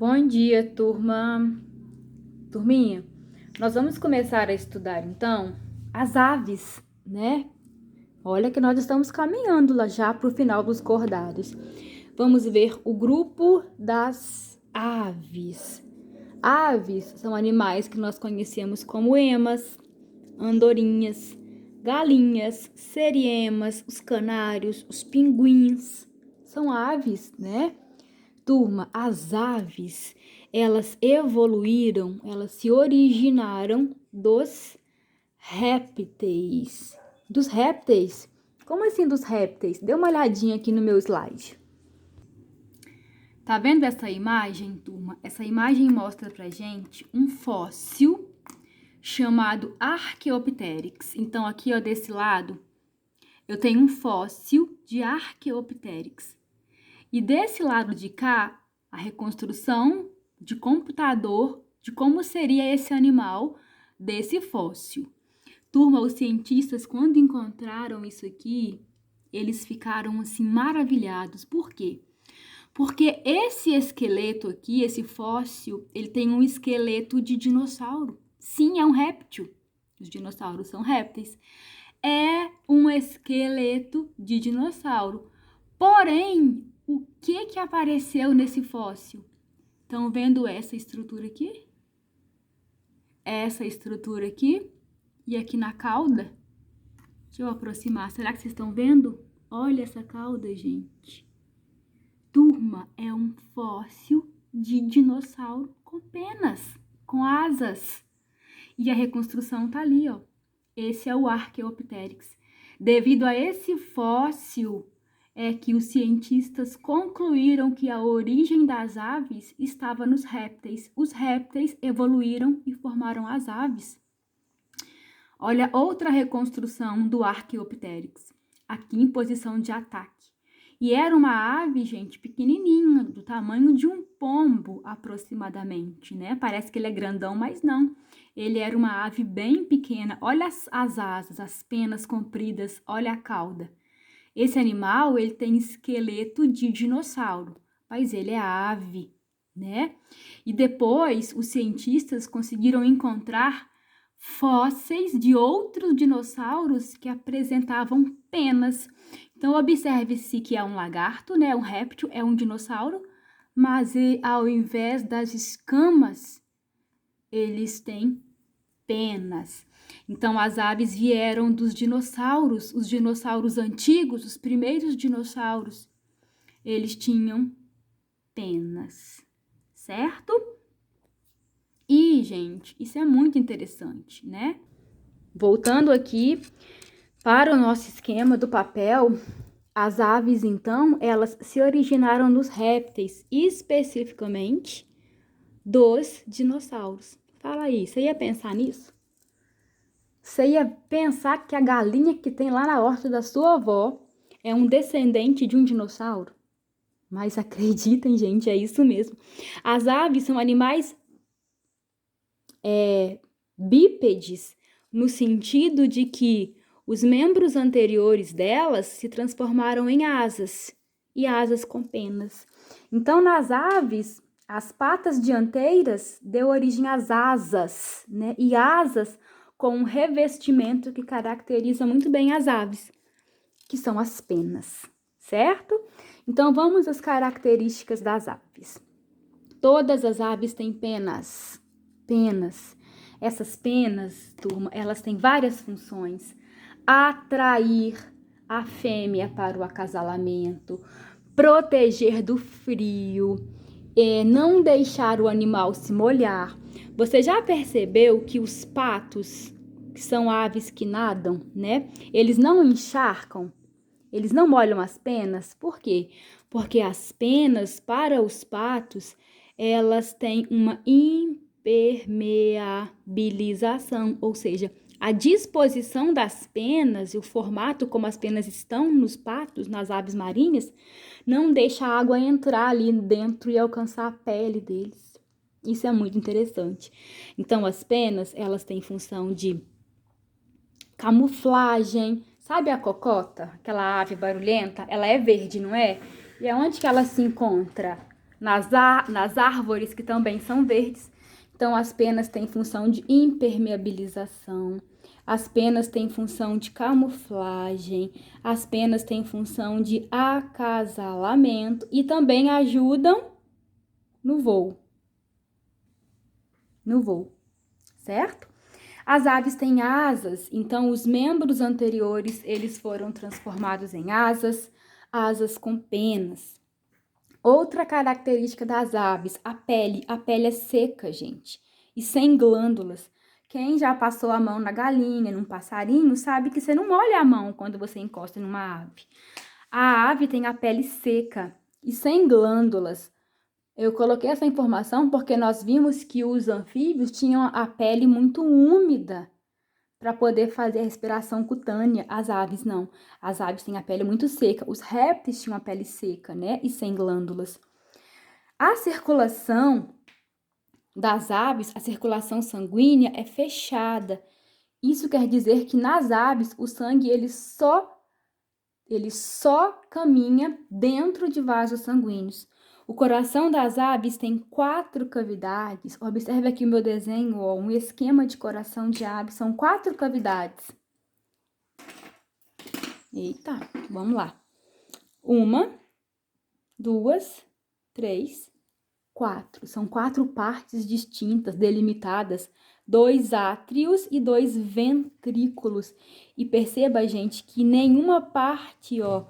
Bom dia, turma. Turminha, nós vamos começar a estudar, então, as aves, né? Olha que nós estamos caminhando lá já para o final dos cordados. Vamos ver o grupo das aves. Aves são animais que nós conhecemos como emas, andorinhas, galinhas, seriemas, os canários, os pinguins. São aves, né? Turma, as aves, elas evoluíram, elas se originaram dos répteis. Dos répteis? Como assim dos répteis? Dê uma olhadinha aqui no meu slide. Tá vendo essa imagem, turma? Essa imagem mostra pra gente um fóssil chamado Archaeopteryx. Então, aqui, ó, desse lado, eu tenho um fóssil de Archaeopteryx. E desse lado de cá, a reconstrução de computador de como seria esse animal desse fóssil. Turma, os cientistas, quando encontraram isso aqui, eles ficaram assim maravilhados. Por quê? Porque esse esqueleto aqui, esse fóssil, ele tem um esqueleto de dinossauro. Sim, é um réptil. Os dinossauros são répteis. É um esqueleto de dinossauro. Porém, o que apareceu nesse fóssil? Estão vendo essa estrutura aqui? Essa estrutura aqui? E aqui na cauda? Deixa eu aproximar. Será que vocês estão vendo? Olha essa cauda, gente. Turma, é um fóssil de dinossauro com penas, com asas. E a reconstrução tá ali, ó. Esse é o Archaeopteryx. Devido a esse fóssil, é que os cientistas concluíram que a origem das aves estava nos répteis. Os répteis evoluíram e formaram as aves. Olha outra reconstrução do Archaeopteryx, aqui em posição de ataque. E era uma ave, gente, pequenininha, do tamanho de um pombo aproximadamente, né? Parece que ele é grandão, mas não. Ele era uma ave bem pequena. Olha as asas, as penas compridas, olha a cauda. Esse animal, ele tem esqueleto de dinossauro, mas ele é ave, né? E depois, os cientistas conseguiram encontrar fósseis de outros dinossauros que apresentavam penas. Então, observe-se que é um lagarto, né? Um réptil, é um dinossauro, mas ao invés das escamas, eles têm penas. Então, as aves vieram dos dinossauros, os dinossauros antigos, os primeiros dinossauros, eles tinham penas, certo? E, gente, isso é muito interessante, né? Voltando aqui para o nosso esquema do papel, as aves, então, elas se originaram dos répteis, especificamente dos dinossauros. Fala aí, você ia pensar nisso? Você ia pensar que a galinha que tem lá na horta da sua avó é um descendente de um dinossauro? Mas acreditem, gente, é isso mesmo. As aves são animais bípedes, no sentido de que os membros anteriores delas se transformaram em asas, e asas com penas. Então, nas aves, as patas dianteiras deu origem às asas, né? E asas com um revestimento que caracteriza muito bem as aves, que são as penas, certo? Então, vamos às características das aves. Todas as aves têm penas. Penas. Essas penas, turma, elas têm várias funções. Atrair a fêmea para o acasalamento, proteger do frio, não deixar o animal se molhar. Você já percebeu que os patos, que são aves que nadam, né? Eles não encharcam, eles não molham as penas. Por quê? Porque as penas para os patos, elas têm uma impermeabilização, ou seja, a disposição das penas e o formato como as penas estão nos patos, nas aves marinhas, não deixa a água entrar ali dentro e alcançar a pele deles. Isso é muito interessante. Então, as penas, elas têm função de camuflagem. Sabe a cocota, aquela ave barulhenta? Ela é verde, não é? E aonde que ela se encontra? nas árvores, que também são verdes. Então, as penas têm função de impermeabilização, as penas têm função de camuflagem, as penas têm função de acasalamento e também ajudam no voo. Certo? As aves têm asas, então os membros anteriores, eles foram transformados em asas com penas. Outra característica das aves, a pele é seca, gente, e sem glândulas. Quem já passou a mão na galinha, num passarinho, sabe que você não molha a mão quando você encosta numa ave. A ave tem a pele seca e sem glândulas. Eu coloquei essa informação porque nós vimos que os anfíbios tinham a pele muito úmida para poder fazer a respiração cutânea. As aves não. As aves têm a pele muito seca. Os répteis tinham a pele seca, né? E sem glândulas. A circulação das aves, a circulação sanguínea é fechada. Isso quer dizer que nas aves o sangue ele só caminha dentro de vasos sanguíneos. O coração das aves tem 4 cavidades. Observe aqui o meu desenho, ó, um esquema de coração de ave, são 4 cavidades. Eita, vamos lá. 1, 2, 3, 4. São 4 partes distintas, delimitadas, 2 átrios e 2 ventrículos. E perceba, gente, que nenhuma parte, ó,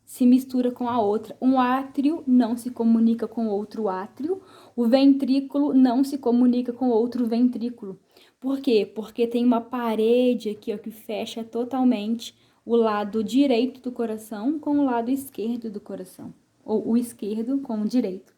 se mistura com a outra. Um átrio não se comunica com outro átrio, o ventrículo não se comunica com outro ventrículo. Por quê? Porque tem uma parede aqui, ó, que fecha totalmente o lado direito do coração com o lado esquerdo do coração, ou o esquerdo com o direito.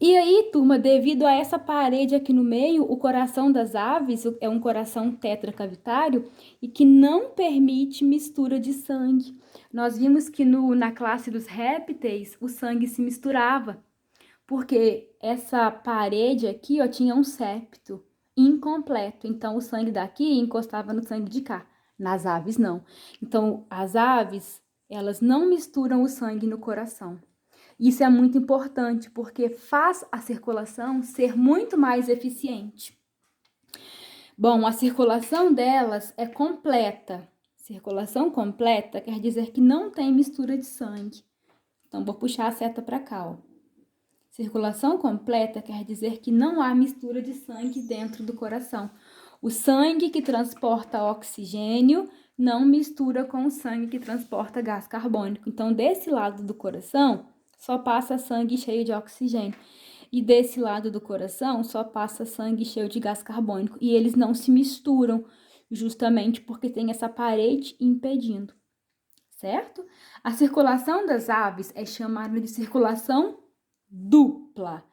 E aí, turma, devido a essa parede aqui no meio, o coração das aves é um coração tetracavitário e que não permite mistura de sangue. Nós vimos que na classe dos répteis o sangue se misturava, porque essa parede aqui, ó, tinha um septo incompleto. Então, o sangue daqui encostava no sangue de cá. Nas aves, não. Então, as aves, elas não misturam o sangue no coração. Isso é muito importante, porque faz a circulação ser muito mais eficiente. Bom, a circulação delas é completa. Circulação completa quer dizer que não tem mistura de sangue. Então, vou puxar a seta para cá, ó. Circulação completa quer dizer que não há mistura de sangue dentro do coração. O sangue que transporta oxigênio não mistura com o sangue que transporta gás carbônico. Então, desse lado do coração, só passa sangue cheio de oxigênio. E desse lado do coração, só passa sangue cheio de gás carbônico. E eles não se misturam, justamente porque tem essa parede impedindo, certo? A circulação das aves é chamada de circulação dupla.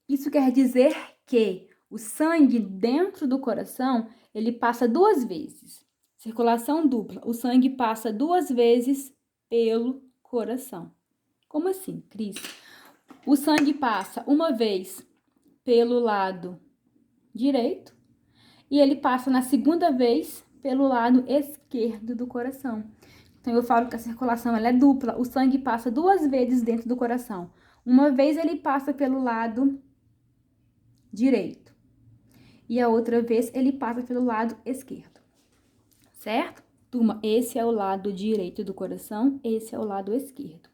Isso quer dizer que o sangue dentro do coração, ele passa 2 vezes. Circulação dupla. O sangue passa 2 vezes pelo coração. Como assim, Cris? O sangue passa uma vez pelo lado direito e ele passa na segunda vez pelo lado esquerdo do coração. Então, eu falo que a circulação ela é dupla. O sangue passa 2 vezes dentro do coração. Uma vez ele passa pelo lado direito e a outra vez ele passa pelo lado esquerdo, certo? Turma, esse é o lado direito do coração, esse é o lado esquerdo.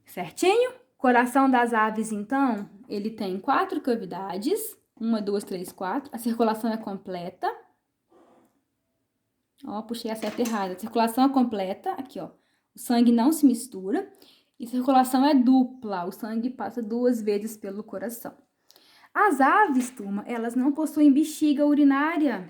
Certinho? Coração das aves, então, ele tem 4 cavidades. 1, 2, 3, 4. A circulação é completa. Ó, puxei a seta errada. A circulação é completa. Aqui, ó. O sangue não se mistura. E circulação é dupla. O sangue passa 2 vezes pelo coração. As aves, turma, elas não possuem bexiga urinária.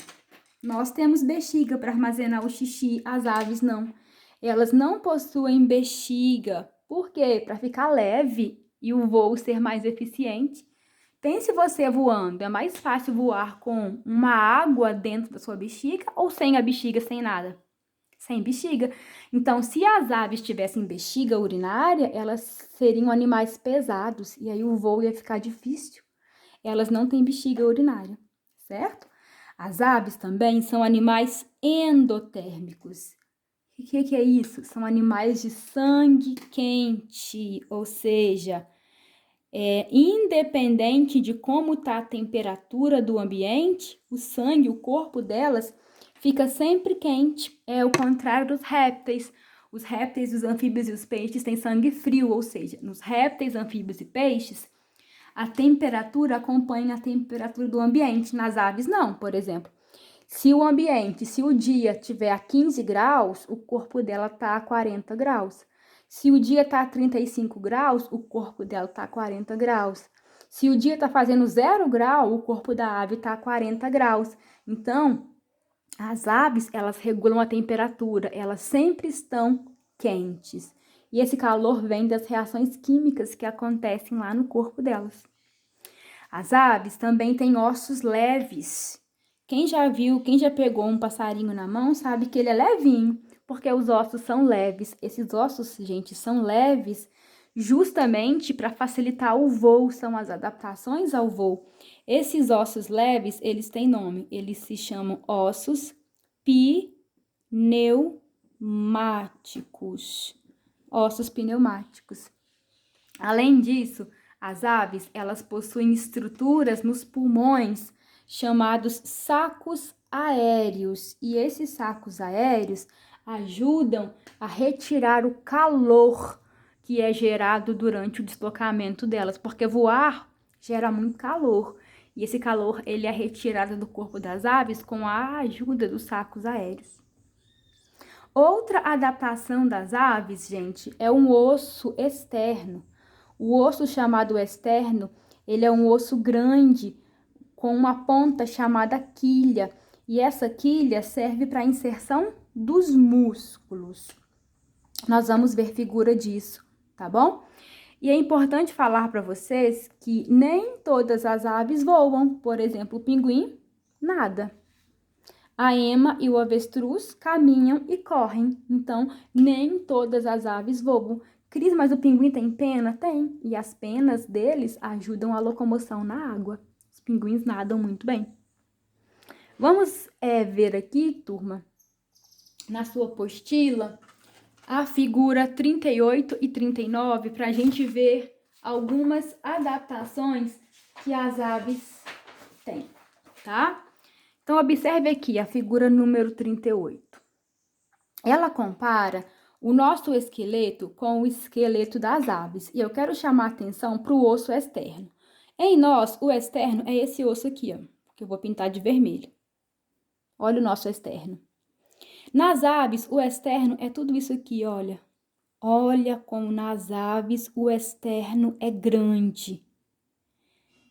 Nós temos bexiga para armazenar o xixi. As aves não. Elas não possuem bexiga. Por quê? Para ficar leve e o voo ser mais eficiente. Pense você voando, é mais fácil voar com uma água dentro da sua bexiga ou sem a bexiga, sem nada? Sem bexiga. Então, se as aves tivessem bexiga urinária, elas seriam animais pesados e aí o voo ia ficar difícil. Elas não têm bexiga urinária, certo? As aves também são animais endotérmicos. O que é isso? São animais de sangue quente, ou seja, independente de como está a temperatura do ambiente, o sangue, o corpo delas, fica sempre quente. É o contrário dos répteis. Os répteis, os anfíbios e os peixes têm sangue frio, ou seja, nos répteis, anfíbios e peixes, a temperatura acompanha a temperatura do ambiente. Nas aves, não, por exemplo. Se o dia tiver a 15 graus, o corpo dela tá a 40 graus. Se o dia tá a 35 graus, o corpo dela tá a 40 graus. Se o dia tá fazendo 0 grau, o corpo da ave tá a 40 graus. Então, as aves, elas regulam a temperatura, elas sempre estão quentes. E esse calor vem das reações químicas que acontecem lá no corpo delas. As aves também têm ossos leves. Quem já pegou um passarinho na mão, sabe que ele é levinho, porque os ossos são leves. Esses ossos, gente, são leves justamente para facilitar o voo, são as adaptações ao voo. Esses ossos leves, eles têm nome, eles se chamam ossos pneumáticos. Ossos pneumáticos. Além disso, as aves, elas possuem estruturas nos pulmões chamados sacos aéreos. E esses sacos aéreos ajudam a retirar o calor que é gerado durante o deslocamento delas, porque voar gera muito calor. E esse calor, ele é retirado do corpo das aves com a ajuda dos sacos aéreos. Outra adaptação das aves, gente, é um osso externo. O osso chamado externo, ele é um osso grande com uma ponta chamada quilha. E essa quilha serve para a inserção dos músculos. Nós vamos ver figura disso, tá bom? E é importante falar para vocês que nem todas as aves voam. Por exemplo, o pinguim nada. A ema e o avestruz caminham e correm. Então, nem todas as aves voam. Cris, mas o pinguim tem pena? Tem. E as penas deles ajudam a locomoção na água. Os pinguins nadam muito bem. Vamos ver aqui, turma, na sua apostila, a figura 38 e 39, para a gente ver algumas adaptações que as aves têm, tá? Então, observe aqui a figura número 38. Ela compara o nosso esqueleto com o esqueleto das aves. E eu quero chamar a atenção para o osso externo. Em nós, o externo é esse osso aqui, ó, que eu vou pintar de vermelho. Olha o nosso externo. Nas aves, o externo é tudo isso aqui, olha. Olha como nas aves o externo é grande.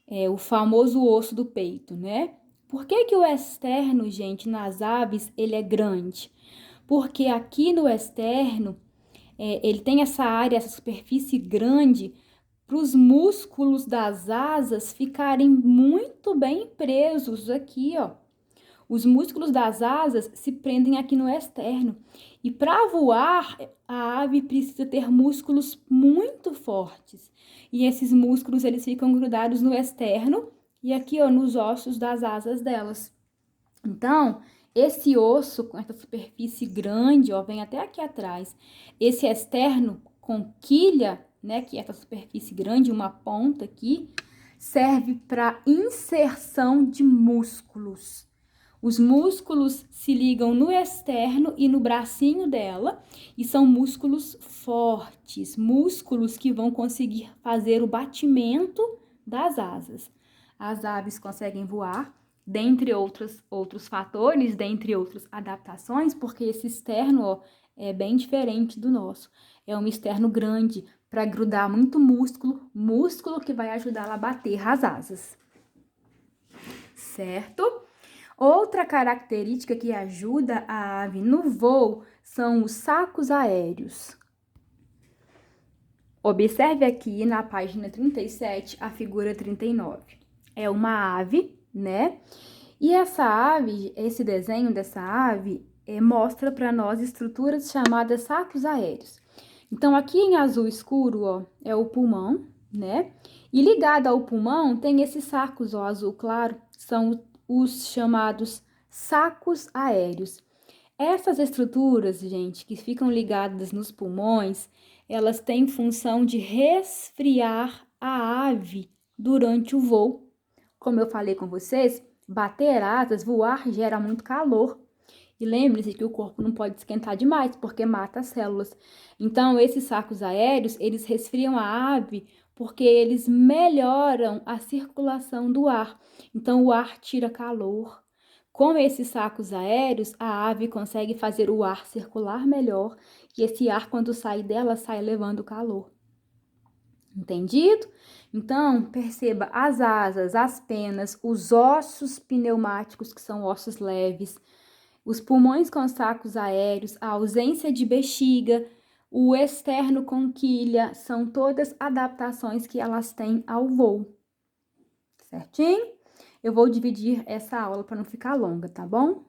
É o famoso osso do peito, né? Por que o externo, gente, nas aves, ele é grande? Porque aqui no externo, ele tem essa área, essa superfície grande, para os músculos das asas ficarem muito bem presos aqui, ó. Os músculos das asas se prendem aqui no externo. E para voar, a ave precisa ter músculos muito fortes. E esses músculos, eles ficam grudados no externo e aqui, ó, nos ossos das asas delas. Então, esse osso com essa superfície grande, ó, vem até aqui atrás. Esse externo com quilha, né, que é essa superfície grande, uma ponta aqui, serve para inserção de músculos. Os músculos se ligam no externo e no bracinho dela e são músculos fortes, músculos que vão conseguir fazer o batimento das asas. As aves conseguem voar, dentre outros fatores, dentre outras adaptações, porque esse externo, ó, é bem diferente do nosso. É um externo grande para grudar muito músculo que vai ajudar a bater as asas. Certo? Outra característica que ajuda a ave no voo são os sacos aéreos. Observe aqui na página 37 a figura 39. É uma ave, né? E essa ave, esse desenho dessa ave, mostra para nós estruturas chamadas sacos aéreos. Então, aqui em azul escuro, ó, é o pulmão, né? E ligado ao pulmão tem esses sacos, ó, azul claro, são os chamados sacos aéreos. Essas estruturas, gente, que ficam ligadas nos pulmões, elas têm função de resfriar a ave durante o voo. Como eu falei com vocês, bater asas, voar, gera muito calor. E lembre-se que o corpo não pode esquentar demais, porque mata as células. Então, esses sacos aéreos, eles resfriam a ave porque eles melhoram a circulação do ar. Então, o ar tira calor. Com esses sacos aéreos, a ave consegue fazer o ar circular melhor e esse ar, quando sai dela, sai levando calor. Entendido? Então, perceba as asas, as penas, os ossos pneumáticos, que são ossos leves, os pulmões com sacos aéreos, a ausência de bexiga, o externo com quilha, são todas adaptações que elas têm ao voo. Certinho? Eu vou dividir essa aula para não ficar longa, tá bom?